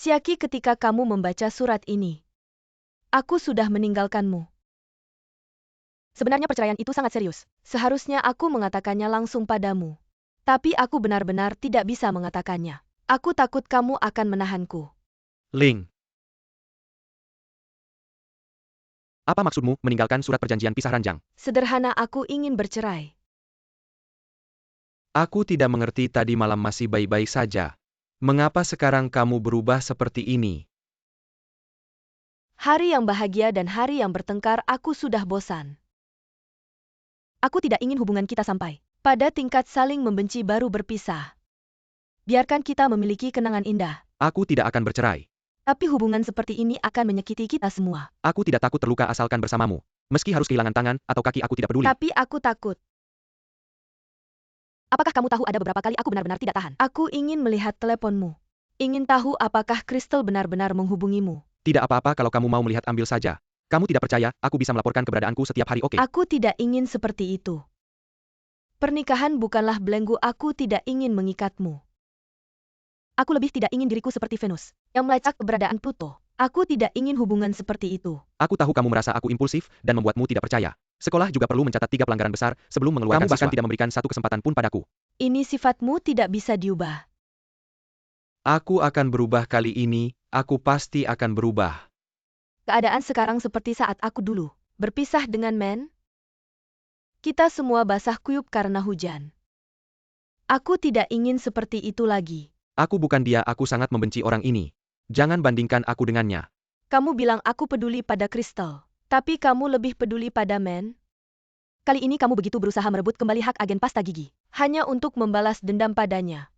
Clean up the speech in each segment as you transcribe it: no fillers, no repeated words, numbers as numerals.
Siaki, ketika kamu membaca surat ini, aku sudah meninggalkanmu. Sebenarnya perceraian itu sangat serius. Seharusnya aku mengatakannya langsung padamu. Tapi aku benar-benar tidak bisa mengatakannya. Aku takut kamu akan menahanku. Ling. Apa maksudmu meninggalkan surat perjanjian pisah ranjang? Sederhana, aku ingin bercerai. Aku tidak mengerti, tadi malam masih baik-baik saja. Mengapa sekarang kamu berubah seperti ini? Hari yang bahagia dan hari yang bertengkar, aku sudah bosan. Aku tidak ingin hubungan kita sampai pada tingkat saling membenci baru berpisah. Biarkan kita memiliki kenangan indah. Aku tidak akan bercerai. Tapi hubungan seperti ini akan menyakiti kita semua. Aku tidak takut terluka asalkan bersamamu. Meski harus kehilangan tangan atau kaki, aku tidak peduli. Tapi aku takut. Apakah kamu tahu ada beberapa kali aku benar-benar tidak tahan? Aku ingin melihat teleponmu. Ingin tahu apakah Crystal benar-benar menghubungimu. Tidak apa-apa kalau kamu mau melihat, ambil saja. Kamu tidak percaya, aku bisa melaporkan keberadaanku setiap hari, oke? Aku tidak ingin seperti itu. Pernikahan bukanlah belenggu, aku tidak ingin mengikatmu. Aku lebih tidak ingin diriku seperti Venus, yang melacak keberadaan Pluto. Aku tidak ingin hubungan seperti itu. Aku tahu kamu merasa aku impulsif dan membuatmu tidak percaya. Sekolah juga perlu mencatat 3 pelanggaran besar sebelum mengeluarkan siswa. Kamu bahkan tidak memberikan satu kesempatan pun padaku. Ini sifatmu tidak bisa diubah. Aku akan berubah kali ini, aku pasti akan berubah. Keadaan sekarang seperti saat aku dulu berpisah dengan Men. Kita semua basah kuyup karena hujan. Aku tidak ingin seperti itu lagi. Aku bukan dia, aku sangat membenci orang ini. Jangan bandingkan aku dengannya. Kamu bilang aku peduli pada Crystal, tapi kamu lebih peduli pada Men. Kali ini kamu begitu berusaha merebut kembali hak agen pasta gigi, hanya untuk membalas dendam padanya.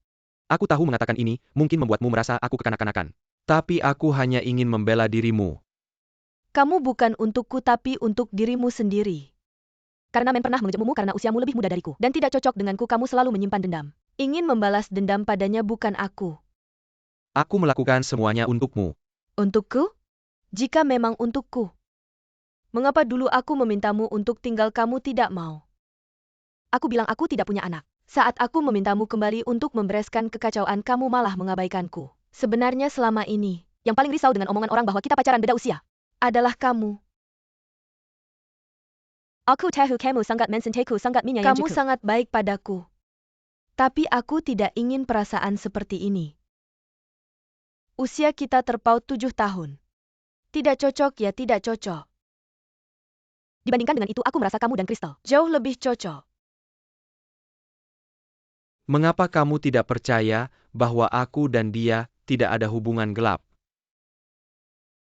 Aku tahu mengatakan ini mungkin membuatmu merasa aku kekanak-kanakan. Tapi aku hanya ingin membela dirimu. Kamu bukan untukku tapi untuk dirimu sendiri. Karena Men pernah mengejekmumu karena usiamu lebih muda dariku dan tidak cocok denganku, kamu selalu menyimpan dendam. Ingin membalas dendam padanya, bukan aku. Aku melakukan semuanya untukmu. Untukku? Jika memang untukku, mengapa dulu aku memintamu untuk tinggal kamu tidak mau? Aku bilang aku tidak punya anak. Saat aku memintamu kembali untuk membereskan kekacauan, kamu malah mengabaikanku. Sebenarnya selama ini, yang paling risau dengan omongan orang bahwa kita pacaran beda usia adalah kamu. Aku tahu kamu sangat mensentiku, sangat menyayangiku. Kamu sangat baik padaku. Tapi aku tidak ingin perasaan seperti ini. Usia kita terpaut 7 tahun. Tidak cocok ya, tidak cocok. Dibandingkan dengan itu, aku merasa kamu dan Crystal jauh lebih cocok. Mengapa kamu tidak percaya bahwa aku dan dia tidak ada hubungan gelap?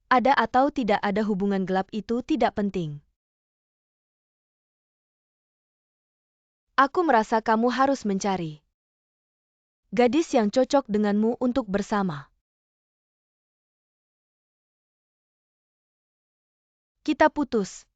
Ada atau tidak ada hubungan gelap itu tidak penting. Aku merasa kamu harus mencari gadis yang cocok denganmu untuk bersama. Kita putus.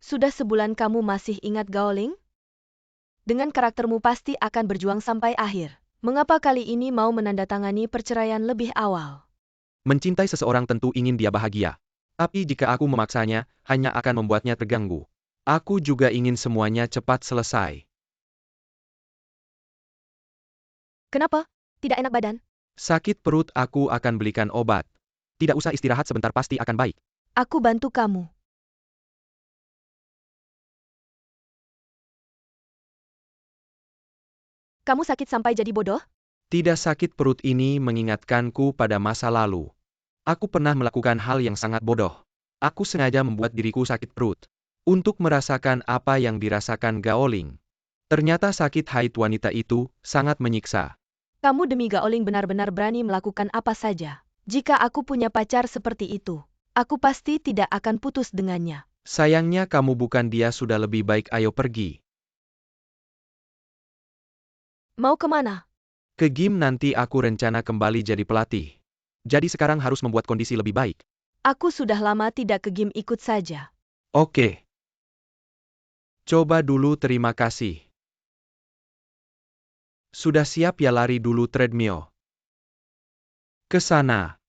Sudah sebulan kamu masih ingat Gaoling? Dengan karaktermu pasti akan berjuang sampai akhir. Mengapa kali ini mau menandatangani perceraian lebih awal? Mencintai seseorang tentu ingin dia bahagia. Tapi jika aku memaksanya, hanya akan membuatnya terganggu. Aku juga ingin semuanya cepat selesai. Kenapa? Tidak enak badan? Sakit perut, aku akan belikan obat. Tidak usah, istirahat sebentar pasti akan baik. Aku bantu kamu. Kamu sakit sampai jadi bodoh? Tidak, sakit perut ini mengingatkanku pada masa lalu. Aku pernah melakukan hal yang sangat bodoh. Aku sengaja membuat diriku sakit perut. Untuk merasakan apa yang dirasakan Gaoling. Ternyata sakit haid wanita itu sangat menyiksa. Kamu demi Gaoling benar-benar berani melakukan apa saja. Jika aku punya pacar seperti itu, aku pasti tidak akan putus dengannya. Sayangnya kamu bukan dia, sudah lebih baik ayo pergi. Mau kemana? Ke gym, nanti aku rencana kembali jadi pelatih. Jadi sekarang harus membuat kondisi lebih baik. Aku sudah lama tidak ke gym, ikut saja. Oke. Coba dulu, terima kasih. Sudah siap ya, lari dulu treadmill. Ke sana.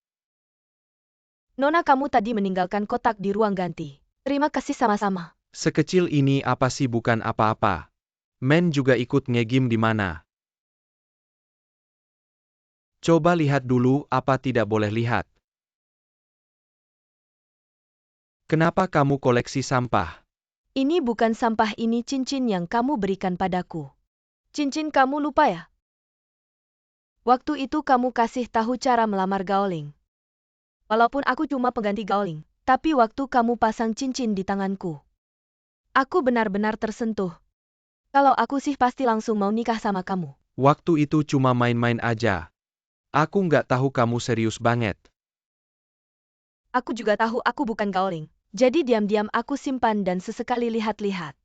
Nona, kamu tadi meninggalkan kotak di ruang ganti. Terima kasih sama-sama. Sekecil ini apa sih, bukan apa-apa. Men juga ikut nge-gym di mana? Coba lihat dulu, apa tidak boleh lihat? Kenapa kamu koleksi sampah? Ini bukan sampah, ini cincin yang kamu berikan padaku. Cincin kamu lupa ya? Waktu itu kamu kasih tahu cara melamar Gaoling. Walaupun aku cuma pengganti Gaoling, tapi waktu kamu pasang cincin di tanganku, aku benar-benar tersentuh. Kalau aku sih pasti langsung mau nikah sama kamu. Waktu itu cuma main-main aja. Aku nggak tahu kamu serius banget. Aku juga tahu aku bukan Gaoling. Jadi diam-diam aku simpan dan sesekali lihat-lihat.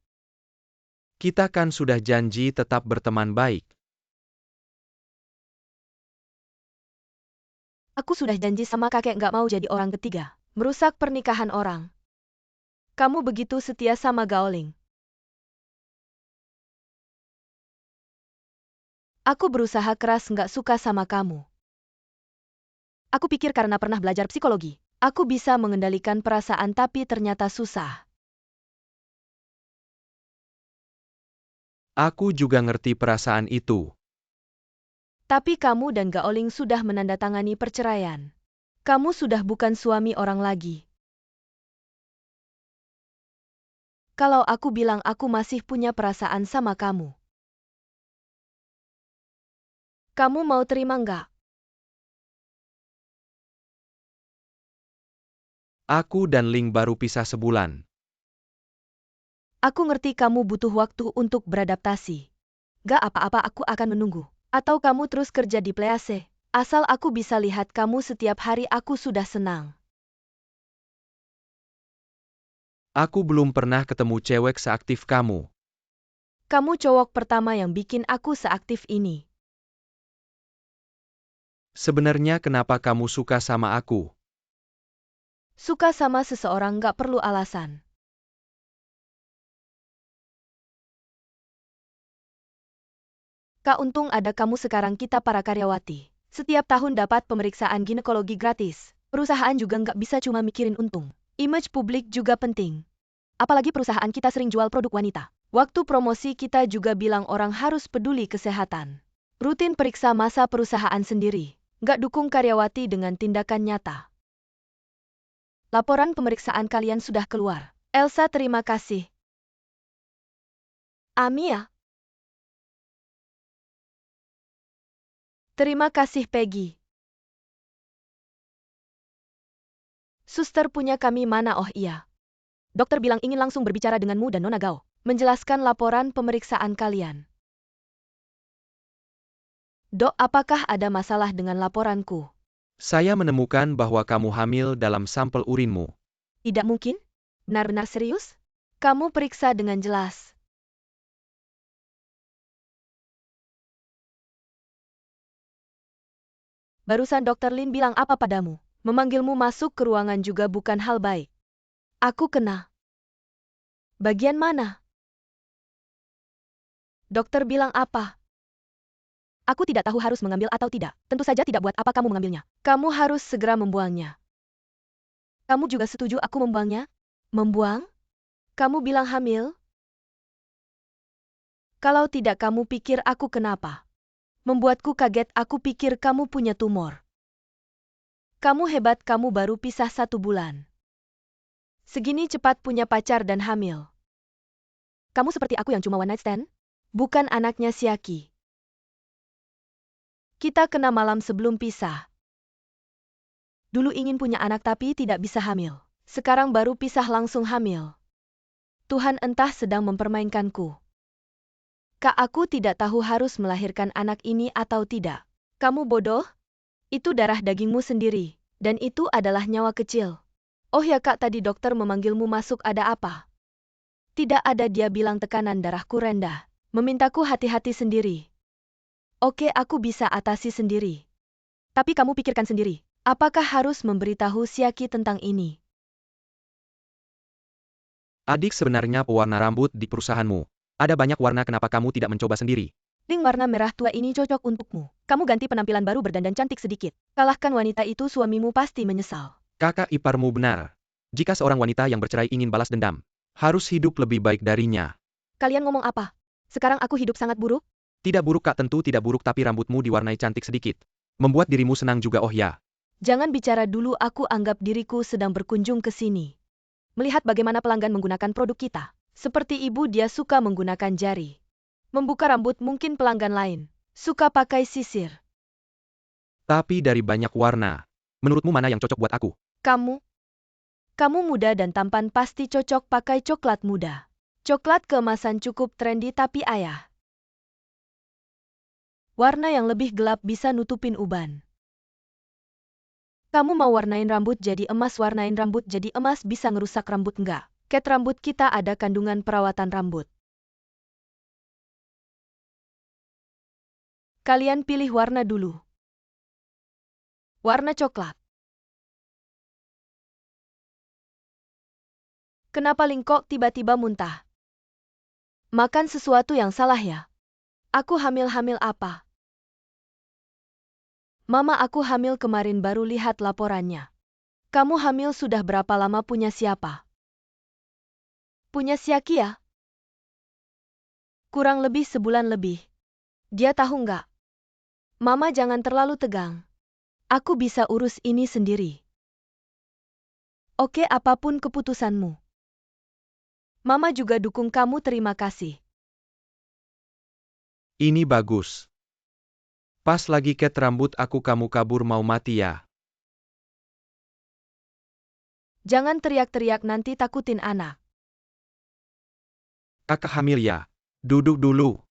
Kita kan sudah janji tetap berteman baik. Aku sudah janji sama kakek nggak mau jadi orang ketiga, merusak pernikahan orang. Kamu begitu setia sama Gaoling. Aku berusaha keras nggak suka sama kamu. Aku pikir karena pernah belajar psikologi, aku bisa mengendalikan perasaan, tapi ternyata susah. Aku juga ngerti perasaan itu. Tapi kamu dan Gaoling sudah menandatangani perceraian. Kamu sudah bukan suami orang lagi. Kalau aku bilang aku masih punya perasaan sama kamu, kamu mau terima nggak? Aku dan Ling baru pisah sebulan. Aku ngerti kamu butuh waktu untuk beradaptasi. Gak apa-apa, aku akan menunggu. Atau kamu terus kerja di Place. Asal aku bisa lihat kamu setiap hari, aku sudah senang. Aku belum pernah ketemu cewek seaktif kamu. Kamu cowok pertama yang bikin aku seaktif ini. Sebenarnya kenapa kamu suka sama aku? Suka sama seseorang gak perlu alasan. Kak, untung ada kamu sekarang. Kita para karyawati setiap tahun dapat pemeriksaan ginekologi gratis. Perusahaan juga nggak bisa cuma mikirin untung. Image publik juga penting. Apalagi perusahaan kita sering jual produk wanita. Waktu promosi kita juga bilang orang harus peduli kesehatan. Rutin periksa masa perusahaan sendiri. Nggak dukung karyawati dengan tindakan nyata. Laporan pemeriksaan kalian sudah keluar. Elsa, terima kasih. Amia. Terima kasih, Peggy. Suster punya kami mana? Oh iya. Dokter bilang ingin langsung berbicara denganmu dan Nona Gao. Menjelaskan laporan pemeriksaan kalian. Dok, apakah ada masalah dengan laporanku? Saya menemukan bahwa kamu hamil dalam sampel urinmu. Tidak mungkin? Benar-benar serius? Kamu periksa dengan jelas. Barusan Dokter Lin bilang apa padamu? Memanggilmu masuk ke ruangan juga bukan hal baik. Aku kena. Bagian mana? Dokter bilang apa? Aku tidak tahu harus mengambil atau tidak. Tentu saja tidak. Buat apa kamu mengambilnya? Kamu harus segera membuangnya. Kamu juga setuju aku membuangnya? Membuang? Kamu bilang hamil? Kalau tidak, kamu pikir aku kenapa? Membuatku kaget, aku pikir kamu punya tumor. Kamu hebat, kamu baru pisah 1 bulan. Segini cepat punya pacar dan hamil. Kamu seperti aku yang cuma one night stand? Bukan anaknya Siaki. Kita kena malam sebelum pisah. Dulu ingin punya anak tapi tidak bisa hamil. Sekarang baru pisah langsung hamil. Tuhan entah sedang mempermainkanku. Kak, aku tidak tahu harus melahirkan anak ini atau tidak. Kamu bodoh? Itu darah dagingmu sendiri, dan itu adalah nyawa kecil. Oh ya Kak, tadi dokter memanggilmu masuk, ada apa? Tidak ada, dia bilang tekanan darahku rendah. Memintaku hati-hati sendiri. Oke, aku bisa atasi sendiri. Tapi kamu pikirkan sendiri, apakah harus memberitahu Siaki tentang ini? Adik, sebenarnya pewarna rambut di perusahaanmu. Ada banyak warna, kenapa kamu tidak mencoba sendiri? Ring warna merah tua ini cocok untukmu. Kamu ganti penampilan baru, berdandan cantik sedikit. Kalahkan wanita itu, suamimu pasti menyesal. Kakak iparmu benar. Jika seorang wanita yang bercerai ingin balas dendam, harus hidup lebih baik darinya. Kalian ngomong apa? Sekarang aku hidup sangat buruk? Tidak buruk Kak, tentu tidak buruk, tapi rambutmu diwarnai cantik sedikit. Membuat dirimu senang juga, oh ya. Jangan bicara dulu, aku anggap diriku sedang berkunjung ke sini. Melihat bagaimana pelanggan menggunakan produk kita. Seperti ibu, dia suka menggunakan jari. Membuka rambut, mungkin pelanggan lain suka pakai sisir. Tapi dari banyak warna, menurutmu mana yang cocok buat aku? Kamu muda dan tampan, pasti cocok pakai coklat muda. Coklat keemasan cukup trendy, tapi ayah. Warna yang lebih gelap bisa nutupin uban. Kamu mau warnain rambut jadi emas, warnain rambut jadi emas bisa ngerusak rambut enggak? Cat rambut kita ada kandungan perawatan rambut. Kalian pilih warna dulu. Warna coklat. Kenapa Ling kok tiba-tiba muntah? Makan sesuatu yang salah ya? Aku hamil apa? Mama, aku hamil kemarin, baru lihat laporannya. Kamu hamil sudah berapa lama, punya siapa? Punya Siaki ya? Kurang lebih sebulan lebih. Dia tahu nggak? Mama, jangan terlalu tegang. Aku bisa urus ini sendiri. Oke, apapun keputusanmu. Mama juga dukung kamu, terima kasih. Ini bagus. Pas lagi cat rambut aku, kamu kabur mau mati ya? Jangan teriak-teriak, nanti takutin anak. Kakak hamil ya? Duduk dulu.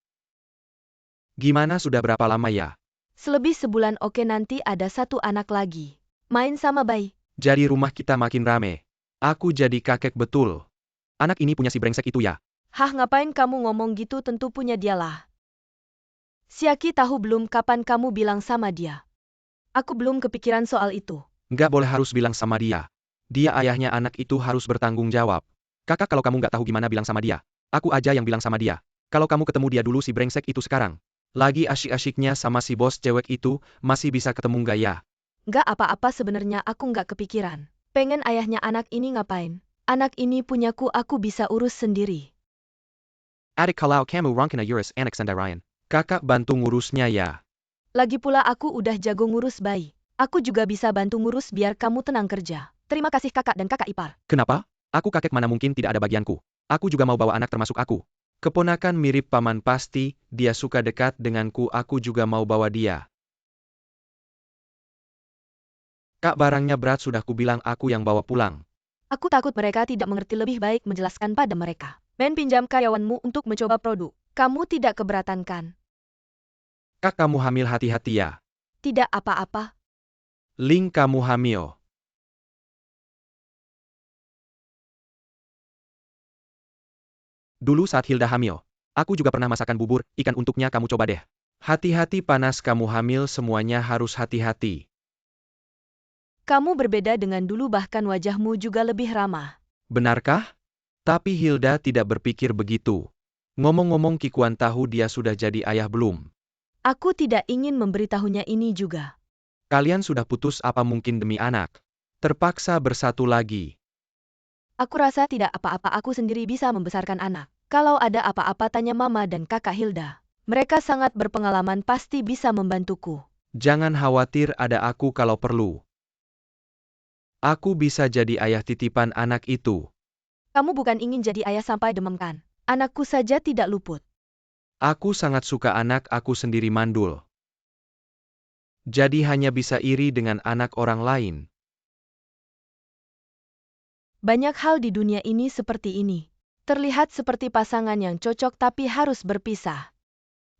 Gimana, sudah berapa lama ya? Selebih sebulan. Oke, nanti ada satu anak lagi. Main sama bayi. Jadi rumah kita makin rame. Aku jadi kakek betul. Anak ini punya si brengsek itu ya? Hah, ngapain kamu ngomong gitu, tentu punya dialah. Siaki tahu belum kapan kamu bilang sama dia? Aku belum kepikiran soal itu. Nggak boleh harus bilang sama dia. Dia ayahnya anak itu, harus bertanggung jawab. Kakak, kalau kamu nggak tahu gimana bilang sama dia, aku aja yang bilang sama dia. Kalau kamu ketemu dia dulu, si brengsek itu sekarang lagi asyik-asyiknya sama si bos cewek itu, masih bisa ketemu nggak ya? Nggak apa-apa, sebenarnya aku nggak kepikiran. Pengen ayahnya anak ini ngapain? Anak ini punyaku, aku bisa urus sendiri. Adik, kalau kamu rangkina urus anak sendirian, kakak bantu ngurusnya ya. Lagi pula aku udah jago ngurus bayi. Aku juga bisa bantu ngurus biar kamu tenang kerja. Terima kasih kakak dan kakak ipar. Kenapa? Aku kakek, mana mungkin tidak ada bagianku. Aku juga mau bawa anak, termasuk aku. Keponakan mirip paman, pasti dia suka dekat denganku, aku juga mau bawa dia. Kak, barangnya berat, sudah kubilang aku yang bawa pulang. Aku takut mereka tidak mengerti, lebih baik menjelaskan pada mereka. Men, pinjam karyawanmu untuk mencoba produk. Kamu tidak keberatan kan? Kak, kamu hamil, hati-hati ya. Tidak apa-apa. Ling, kamu hamil. Dulu saat Hilda hamil, aku juga pernah masakan bubur ikan untuknya, kamu coba deh. Hati-hati, panas, kamu hamil, semuanya harus hati-hati. Kamu berbeda dengan dulu, bahkan wajahmu juga lebih ramah. Benarkah? Tapi Hilda tidak berpikir begitu. Ngomong-ngomong, Kikuan tahu dia sudah jadi ayah belum? Aku tidak ingin memberitahunya ini juga. Kalian sudah putus, apa mungkin demi anak? Terpaksa bersatu lagi. Aku rasa tidak apa-apa, aku sendiri bisa membesarkan anak. Kalau ada apa-apa, tanya mama dan kakak Hilda. Mereka sangat berpengalaman, pasti bisa membantuku. Jangan khawatir, ada aku kalau perlu. Aku bisa jadi ayah titipan anak itu. Kamu bukan ingin jadi ayah sampai demam kan? Anakku saja tidak luput. Aku sangat suka anak aku sendiri, mandul. Jadi hanya bisa iri dengan anak orang lain. Banyak hal di dunia ini seperti ini. Terlihat seperti pasangan yang cocok tapi harus berpisah.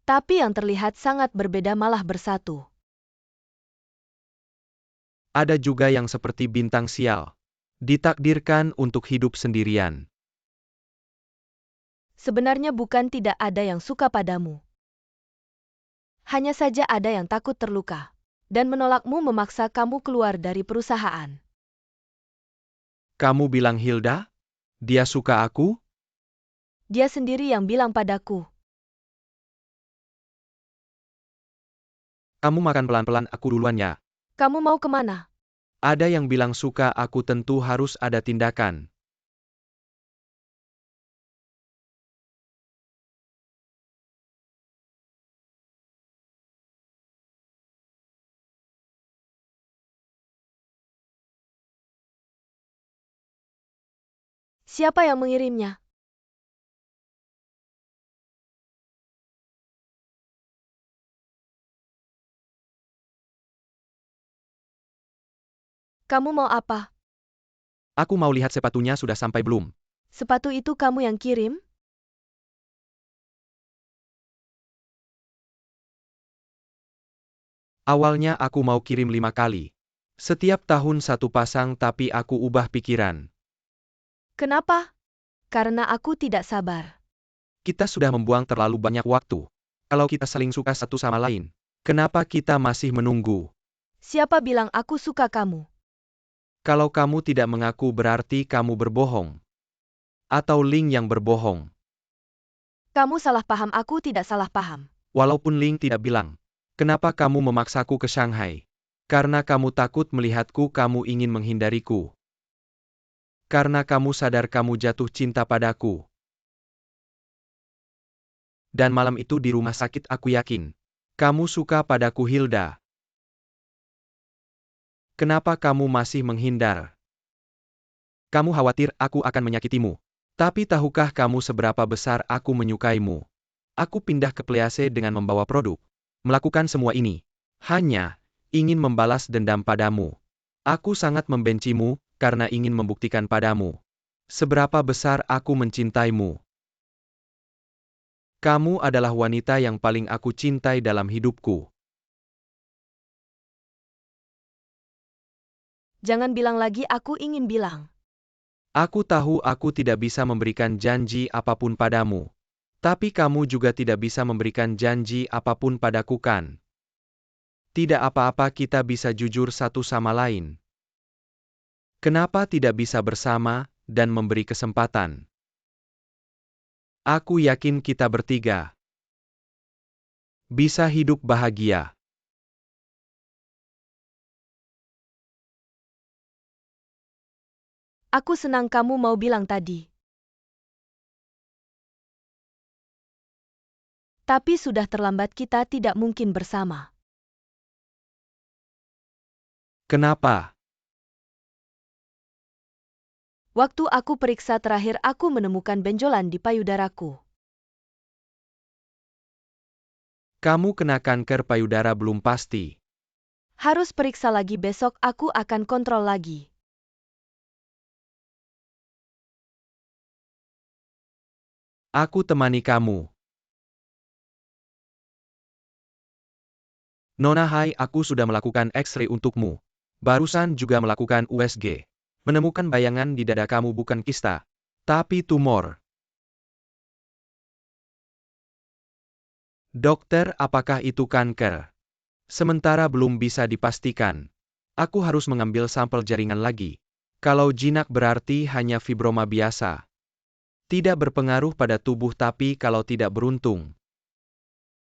Tapi yang terlihat sangat berbeda malah bersatu. Ada juga yang seperti bintang sial. Ditakdirkan untuk hidup sendirian. Sebenarnya bukan tidak ada yang suka padamu. Hanya saja ada yang takut terluka dan menolakmu memaksa kamu keluar dari perusahaan. Kamu bilang Hilda? Dia suka aku? Dia sendiri yang bilang padaku. Kamu makan pelan-pelan, aku duluan ya. Kamu mau kemana? Ada yang bilang suka aku, tentu harus ada tindakan. Siapa yang mengirimnya? Kamu mau apa? Aku mau lihat sepatunya sudah sampai belum. Sepatu itu kamu yang kirim? Awalnya aku mau kirim 5 kali. Setiap tahun satu pasang, tapi aku ubah pikiran. Kenapa? Karena aku tidak sabar. Kita sudah membuang terlalu banyak waktu. Kalau kita saling suka satu sama lain, kenapa kita masih menunggu? Siapa bilang aku suka kamu? Kalau kamu tidak mengaku berarti kamu berbohong. Atau Ling yang berbohong. Kamu salah paham, aku tidak salah paham. Walaupun Ling tidak bilang. Kenapa kamu memaksaku ke Shanghai? Karena kamu takut melihatku, kamu ingin menghindariku. Karena kamu sadar kamu jatuh cinta padaku. Dan malam itu di rumah sakit aku yakin. Kamu suka padaku, Hilda. Kenapa kamu masih menghindar? Kamu khawatir aku akan menyakitimu. Tapi tahukah kamu seberapa besar aku menyukaimu? Aku pindah ke Please dengan membawa produk. Melakukan semua ini. Hanya ingin membalas dendam padamu. Aku sangat membencimu karena ingin membuktikan padamu seberapa besar aku mencintaimu. Kamu adalah wanita yang paling aku cintai dalam hidupku. Jangan bilang lagi aku ingin bilang. Aku tahu aku tidak bisa memberikan janji apapun padamu. Tapi kamu juga tidak bisa memberikan janji apapun padaku, kan? Tidak apa-apa, kita bisa jujur satu sama lain. Kenapa tidak bisa bersama dan memberi kesempatan? Aku yakin kita bertiga bisa hidup bahagia. Aku senang kamu mau bilang tadi. Tapi sudah terlambat, kita tidak mungkin bersama. Kenapa? Waktu aku periksa terakhir, aku menemukan benjolan di payudaraku. Kamu kena kanker payudara belum pasti. Harus periksa lagi besok, aku akan kontrol lagi. Aku temani kamu. Nona, hai, aku sudah melakukan X-ray untukmu. Barusan juga melakukan USG. Menemukan bayangan di dada kamu, bukan kista, tapi tumor. Dokter, apakah itu kanker? Sementara belum bisa dipastikan. Aku harus mengambil sampel jaringan lagi. Kalau jinak berarti hanya fibroma biasa. Tidak berpengaruh pada tubuh, tapi kalau tidak beruntung,